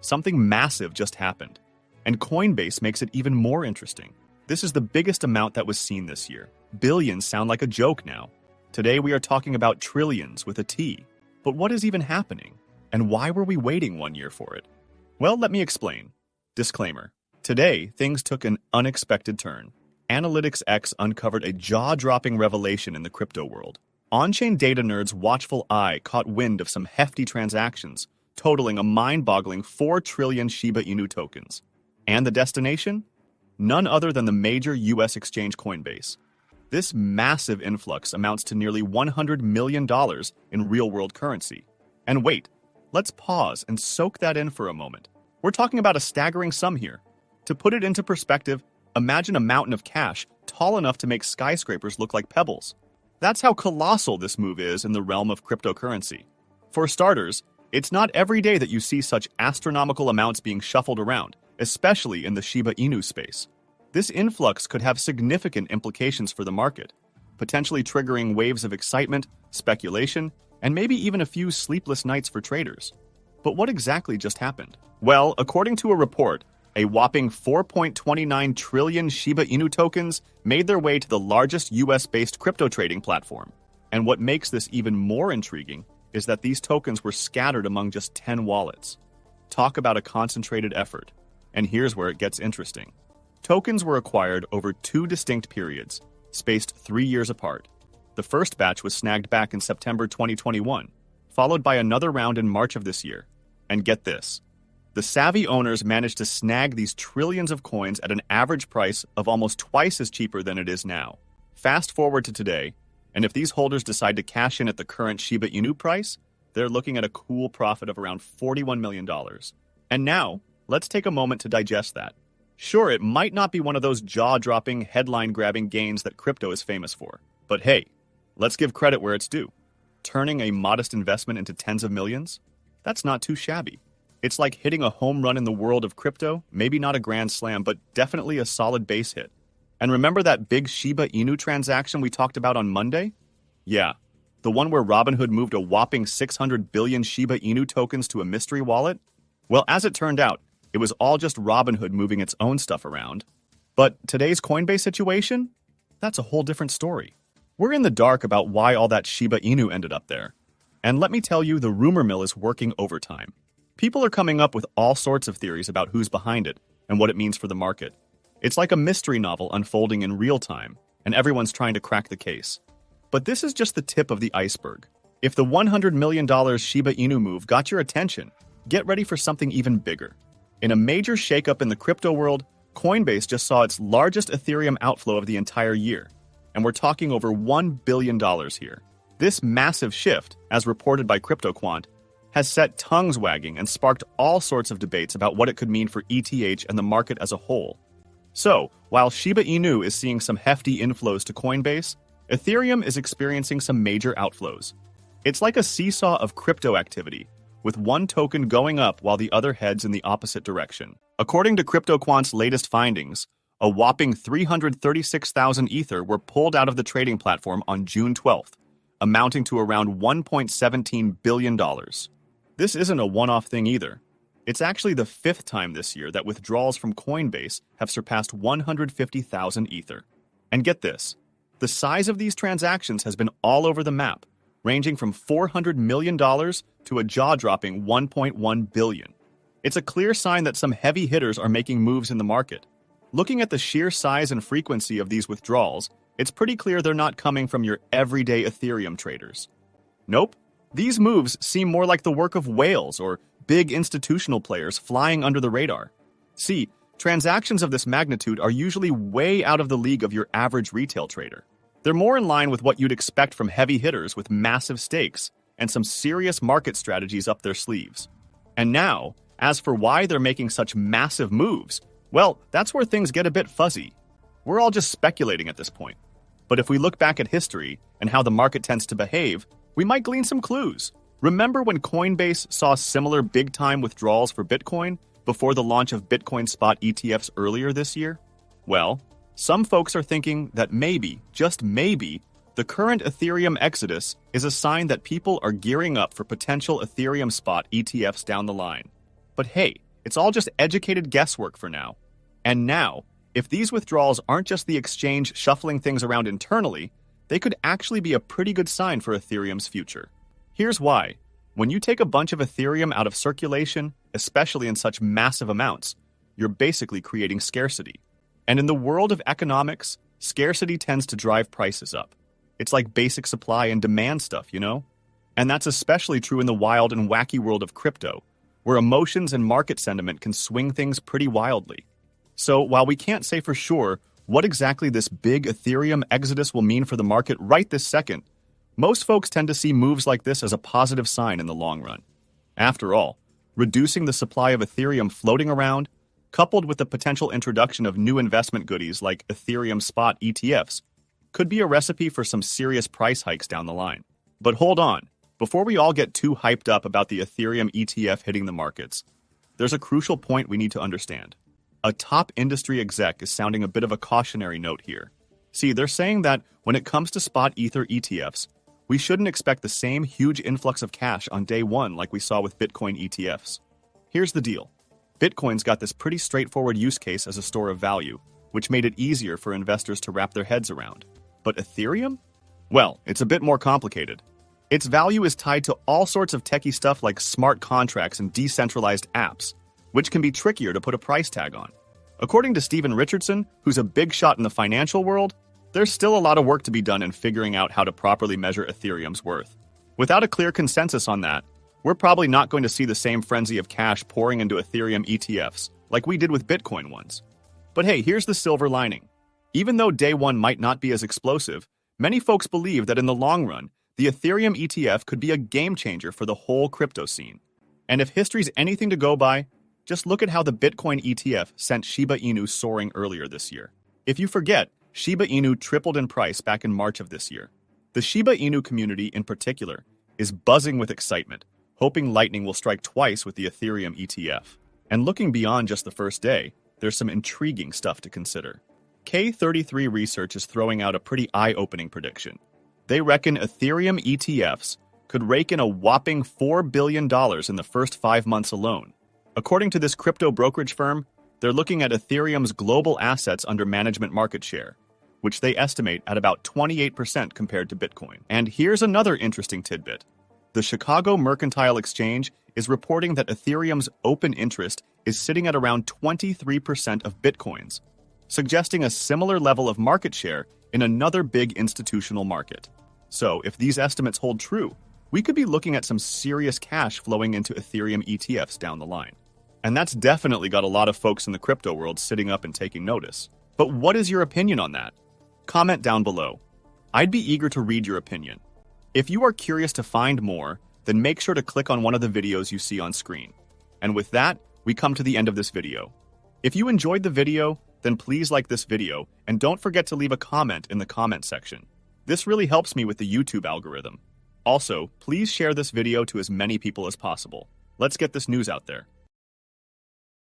Something massive just happened. And Coinbase makes it even more interesting. This is the biggest amount that was seen this year. Billions sound like a joke now. Today we are talking about trillions with a T. But what is even happening? And why were we waiting 1 year for it? Well, let me explain. Disclaimer. Today, things took an unexpected turn. Analytics X uncovered a jaw-dropping revelation in the crypto world. On-chain data nerds' watchful eye caught wind of some hefty transactions, totaling a mind-boggling 4 trillion Shiba Inu tokens. And the destination? None other than the major US exchange Coinbase. This massive influx amounts to nearly $100 million in real-world currency. And wait, let's pause and soak that in for a moment. We're talking about a staggering sum here. To put it into perspective, imagine a mountain of cash tall enough to make skyscrapers look like pebbles. That's how colossal this move is in the realm of cryptocurrency. For starters, it's not every day that you see such astronomical amounts being shuffled around, especially in the Shiba Inu space. This influx could have significant implications for the market, potentially triggering waves of excitement, speculation, and maybe even a few sleepless nights for traders. But what exactly just happened? Well, according to a report, a whopping 4.29 trillion Shiba Inu tokens made their way to the largest US-based crypto trading platform. And what makes this even more intriguing is that these tokens were scattered among just 10 wallets. Talk about a concentrated effort. And here's where it gets interesting. Tokens were acquired over 2 distinct periods, spaced 3 years apart. The first batch was snagged back in September 2021, followed by another round in March of this year. And get this. The savvy owners managed to snag these trillions of coins at an average price of almost twice as cheaper than it is now. Fast forward to today, and if these holders decide to cash in at the current Shiba Inu price, they're looking at a cool profit of around $41 million. And now, let's take a moment to digest that. Sure, it might not be one of those jaw-dropping, headline-grabbing gains that crypto is famous for. But hey, let's give credit where it's due. Turning a modest investment into tens of millions? That's not too shabby. It's like hitting a home run in the world of crypto, maybe not a grand slam, but definitely a solid base hit. And remember that big Shiba Inu transaction we talked about on Monday? Yeah, the one where Robinhood moved a whopping 600 billion Shiba Inu tokens to a mystery wallet? Well, as it turned out, it was all just Robinhood moving its own stuff around. But today's Coinbase situation? That's a whole different story. We're in the dark about why all that Shiba Inu ended up there. And let me tell you, the rumor mill is working overtime. People are coming up with all sorts of theories about who's behind it and what it means for the market. It's like a mystery novel unfolding in real time, and everyone's trying to crack the case. But this is just the tip of the iceberg. If the $100 million Shiba Inu move got your attention, get ready for something even bigger. In a major shakeup in the crypto world, Coinbase just saw its largest Ethereum outflow of the entire year. And we're talking over $1 billion here. This massive shift, as reported by CryptoQuant, has set tongues wagging and sparked all sorts of debates about what it could mean for ETH and the market as a whole. So, while Shiba Inu is seeing some hefty inflows to Coinbase, Ethereum is experiencing some major outflows. It's like a seesaw of crypto activity, with one token going up while the other heads in the opposite direction. According to CryptoQuant's latest findings, a whopping 336,000 Ether were pulled out of the trading platform on June 12th, amounting to around $1.17 billion. This isn't a one-off thing either. It's actually the 5th time this year that withdrawals from Coinbase have surpassed 150,000 Ether. And get this, the size of these transactions has been all over the map, ranging from $400 million to a jaw-dropping $1.1 billion. It's a clear sign that some heavy hitters are making moves in the market. Looking at the sheer size and frequency of these withdrawals, it's pretty clear they're not coming from your everyday Ethereum traders. Nope. These moves seem more like the work of whales or big institutional players flying under the radar. See, transactions of this magnitude are usually way out of the league of your average retail trader. They're more in line with what you'd expect from heavy hitters with massive stakes and some serious market strategies up their sleeves. And now, as for why they're making such massive moves, well, that's where things get a bit fuzzy. We're all just speculating at this point. But if we look back at history and how the market tends to behave, we might glean some clues. Remember when Coinbase saw similar big-time withdrawals for Bitcoin before the launch of Bitcoin spot ETFs earlier this year? Well, some folks are thinking that maybe, just maybe, the current Ethereum exodus is a sign that people are gearing up for potential Ethereum spot ETFs down the line. But hey, It's all just educated guesswork for now. And now, if these withdrawals aren't just the exchange shuffling things around internally, they could actually be a pretty good sign for Ethereum's future. Here's why. When you take a bunch of Ethereum out of circulation, especially in such massive amounts, you're basically creating scarcity. And in the world of economics, scarcity tends to drive prices up. It's like basic supply and demand stuff, you know? And that's especially true in the wild and wacky world of crypto, where emotions and market sentiment can swing things pretty wildly. So while we can't say for sure what exactly this big Ethereum exodus will mean for the market right this second, most folks tend to see moves like this as a positive sign in the long run. After all, reducing the supply of Ethereum floating around, coupled with the potential introduction of new investment goodies like Ethereum spot ETFs, could be a recipe for some serious price hikes down the line. But hold on, before we all get too hyped up about the Ethereum ETF hitting the markets, there's a crucial point we need to understand. A top industry exec is sounding a bit of a cautionary note here. See, they're saying that when it comes to spot Ether ETFs, we shouldn't expect the same huge influx of cash on day one like we saw with Bitcoin ETFs. Here's the deal. Bitcoin's got this pretty straightforward use case as a store of value, which made it easier for investors to wrap their heads around. But Ethereum? Well, it's a bit more complicated. Its value is tied to all sorts of techie stuff like smart contracts and decentralized apps, which can be trickier to put a price tag on. According to Stephen Richardson, who's a big shot in the financial world, there's still a lot of work to be done in figuring out how to properly measure Ethereum's worth. Without a clear consensus on that, we're probably not going to see the same frenzy of cash pouring into Ethereum ETFs like we did with Bitcoin ones. But hey, here's the silver lining. Even though day one might not be as explosive, many folks believe that in the long run, the Ethereum ETF could be a game changer for the whole crypto scene. And if history's anything to go by, just look at how the Bitcoin ETF sent Shiba Inu soaring earlier this year. If you forget, Shiba Inu tripled in price back in March of this year. The Shiba Inu community in particular is buzzing with excitement, hoping lightning will strike twice with the Ethereum ETF. And looking beyond just the first day, there's some intriguing stuff to consider. K33 Research is throwing out a pretty eye-opening prediction. They reckon Ethereum ETFs could rake in a whopping $4 billion in the first 5 months alone. According to this crypto brokerage firm, they're looking at Ethereum's global assets under management market share, which they estimate at about 28% compared to Bitcoin. And here's another interesting tidbit. The Chicago Mercantile Exchange is reporting that Ethereum's open interest is sitting at around 23% of Bitcoins, suggesting a similar level of market share in another big institutional market. So, if these estimates hold true, we could be looking at some serious cash flowing into Ethereum ETFs down the line. And that's definitely got a lot of folks in the crypto world sitting up and taking notice. But what is your opinion on that? Comment down below. I'd be eager to read your opinion. If you are curious to find more, then make sure to click on one of the videos you see on screen. And with that, we come to the end of this video. If you enjoyed the video, then please like this video, and don't forget to leave a comment in the comment section. This really helps me with the YouTube algorithm. Also, please share this video to as many people as possible. Let's get this news out there.